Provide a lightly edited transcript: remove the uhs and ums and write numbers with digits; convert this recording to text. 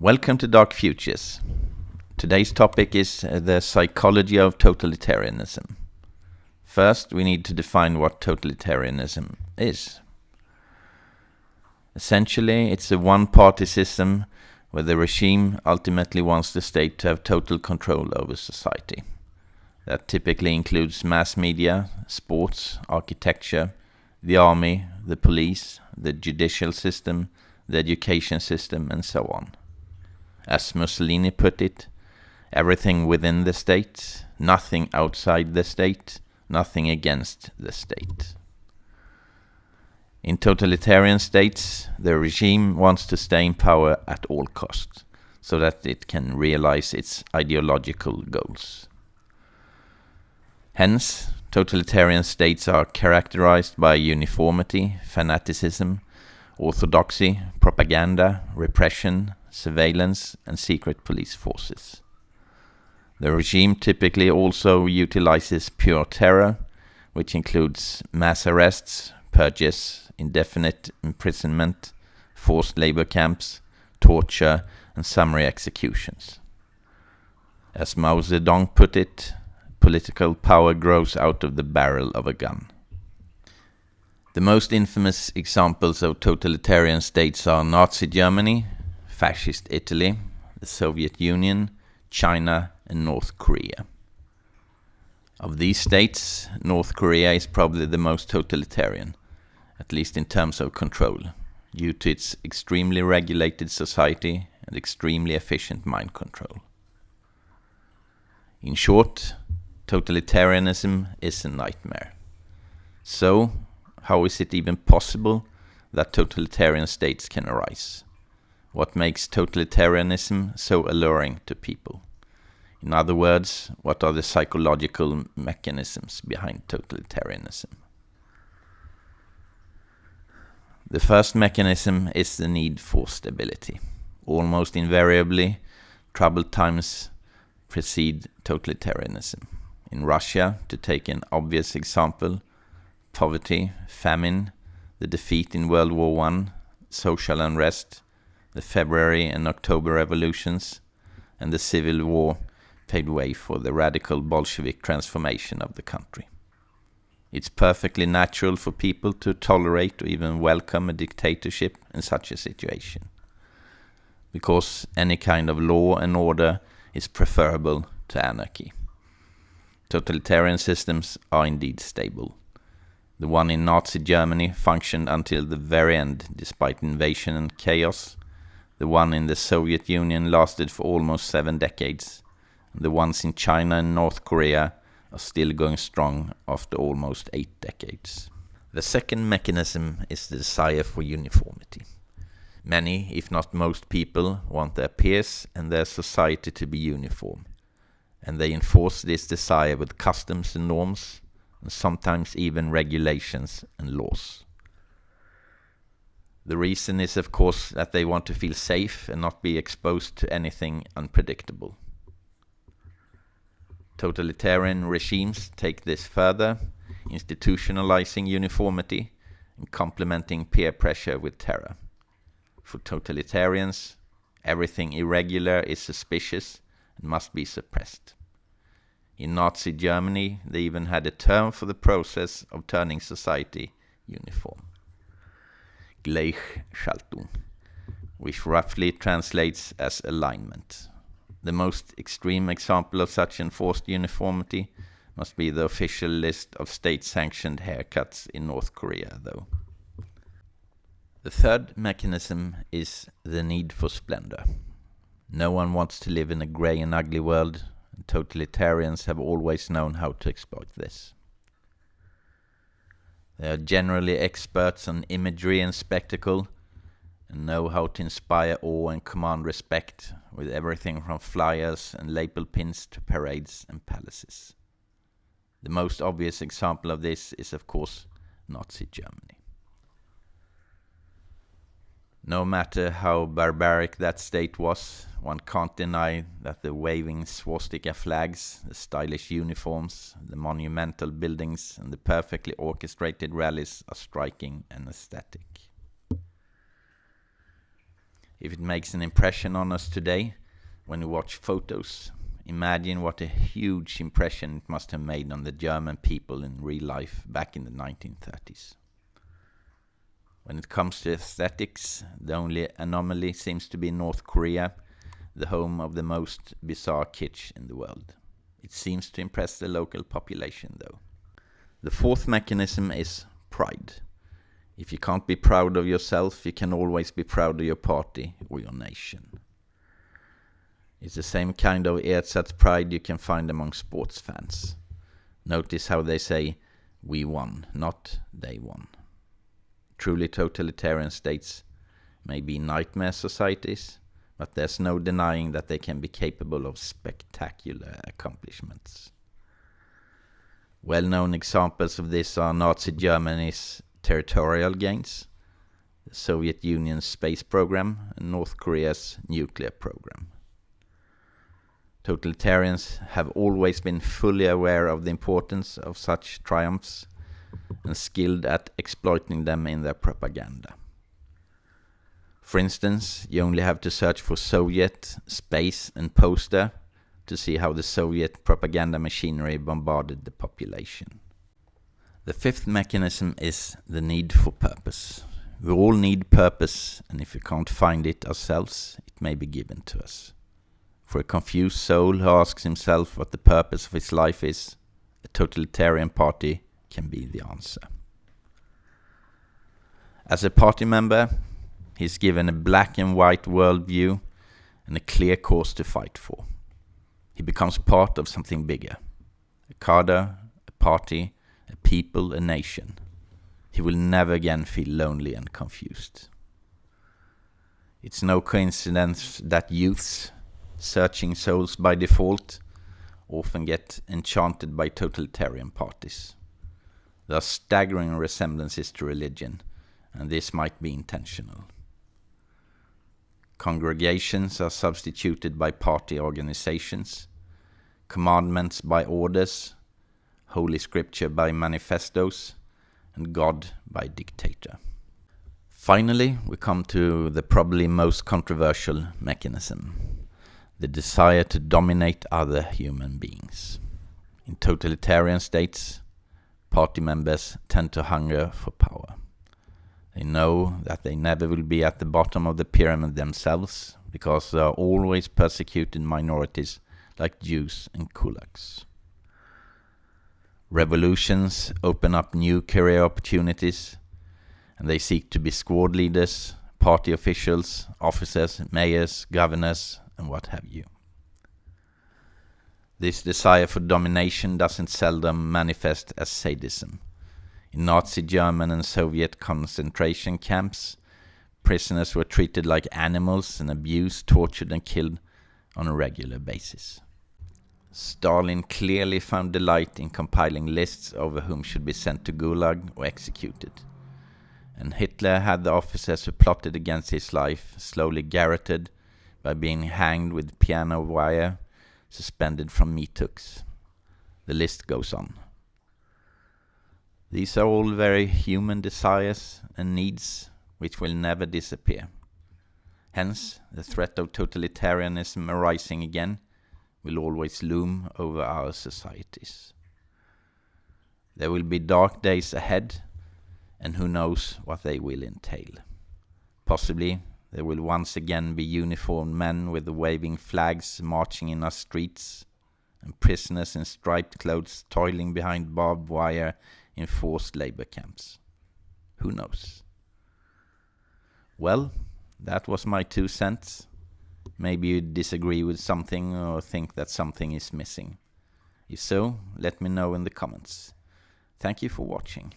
Welcome to Dark Futures. Today's topic is the psychology of totalitarianism. First, we need to define what totalitarianism is. Essentially, it's a one-party system where the regime ultimately wants the state to have total control over society. That typically includes mass media, sports, architecture, the army, the police, the judicial system, the education system, and so on. As Mussolini put it, everything within the state, nothing outside the state, nothing against the state. In totalitarian states, the regime wants to stay in power at all costs, so that it can realize its ideological goals. Hence, totalitarian states are characterized by uniformity, fanaticism, orthodoxy, propaganda, repression, surveillance, and secret police forces. The regime typically also utilizes pure terror, which includes mass arrests, purges, indefinite imprisonment, forced labor camps, torture, and summary executions. As Mao Zedong put it, political power grows out of the barrel of a gun. The most infamous examples of totalitarian states are Nazi Germany, Fascist Italy, the Soviet Union, China, and North Korea. Of these states, North Korea is probably the most totalitarian, at least in terms of control, due to its extremely regulated society and extremely efficient mind control. In short, totalitarianism is a nightmare. So, how is it even possible that totalitarian states can arise? What makes totalitarianism so alluring to people? In other words, what are the psychological mechanisms behind totalitarianism? The first mechanism is the need for stability. Almost invariably, troubled times precede totalitarianism. In Russia, to take an obvious example, poverty, famine, the defeat in World War I, social unrest, the February and October revolutions, and the civil war paved way for the radical Bolshevik transformation of the country. It's perfectly natural for people to tolerate or even welcome a dictatorship in such a situation, because any kind of law and order is preferable to anarchy. Totalitarian systems are indeed stable. The one in Nazi Germany functioned until the very end, despite invasion and chaos. The one in the Soviet Union lasted for almost 7 decades. The ones in China and North Korea are still going strong after almost 8 decades. The second mechanism is the desire for uniformity. Many, if not most people, want their peers and their society to be uniform, and they enforce this desire with customs and norms, and sometimes even regulations and laws. The reason is, of course, that they want to feel safe and not be exposed to anything unpredictable. Totalitarian regimes take this further, institutionalizing uniformity and complementing peer pressure with terror. For totalitarians, everything irregular is suspicious and must be suppressed. In Nazi Germany, they even had a term for the process of turning society uniform: Gleichschaltung, which roughly translates as alignment. The most extreme example of such enforced uniformity must be the official list of state-sanctioned haircuts in North Korea, though. The third mechanism is the need for splendor. No one wants to live in a grey and ugly world, and totalitarians have always known how to exploit this. They are generally experts on imagery and spectacle, and know how to inspire awe and command respect with everything from flyers and lapel pins to parades and palaces. The most obvious example of this is, of course, Nazi Germany. No matter how barbaric that state was, one can't deny that the waving swastika flags, the stylish uniforms, the monumental buildings, and the perfectly orchestrated rallies are striking and aesthetic. If it makes an impression on us today, when we watch photos, imagine what a huge impression it must have made on the German people in real life back in the 1930s. When it comes to aesthetics, the only anomaly seems to be North Korea, the home of the most bizarre kitsch in the world. It seems to impress the local population, though. The fourth mechanism is pride. If you can't be proud of yourself, you can always be proud of your party or your nation. It's the same kind of ersatz pride you can find among sports fans. Notice how they say, "we won," not "they won." Truly totalitarian states may be nightmare societies, but there's no denying that they can be capable of spectacular accomplishments. Well-known examples of this are Nazi Germany's territorial gains, the Soviet Union's space program, and North Korea's nuclear program. Totalitarians have always been fully aware of the importance of such triumphs and skilled at exploiting them in their propaganda. For instance, you only have to search for Soviet, space, and poster to see how the Soviet propaganda machinery bombarded the population. The fifth mechanism is the need for purpose. We all need purpose, and if we can't find it ourselves, it may be given to us. For a confused soul who asks himself what the purpose of his life is, a totalitarian party can be the answer. As a party member, he is given a black and white worldview and a clear cause to fight for. He becomes part of something bigger, a cadre, a party, a people, a nation. He will never again feel lonely and confused. It's no coincidence that youths, searching souls by default, often get enchanted by totalitarian parties. There are staggering resemblances to religion, and this might be intentional. Congregations are substituted by party organizations, commandments by orders, Holy Scripture by manifestos, and God by dictator. Finally, we come to the probably most controversial mechanism, the desire to dominate other human beings. In totalitarian states, party members tend to hunger for power. They know that they never will be at the bottom of the pyramid themselves because there are always persecuted minorities like Jews and kulaks. Revolutions open up new career opportunities, and they seek to be squad leaders, party officials, officers, mayors, governors, and what have you. This desire for domination doesn't seldom manifest as sadism. In Nazi German and Soviet concentration camps, prisoners were treated like animals and abused, tortured, and killed on a regular basis. Stalin clearly found delight in compiling lists over whom should be sent to Gulag or executed. And Hitler had the officers who plotted against his life slowly garroted by being hanged with piano wire suspended from meat hooks. The list goes on. These are all very human desires and needs which will never disappear. Hence, the threat of totalitarianism arising again will always loom over our societies. There will be dark days ahead, and who knows what they will entail. Possibly there will once again be uniformed men with waving flags marching in our streets, and prisoners in striped clothes toiling behind barbed wire in forced labor camps. Who knows? Well, that was my 2 cents. Maybe you disagree with something or think that something is missing. If so, let me know in the comments. Thank you for watching.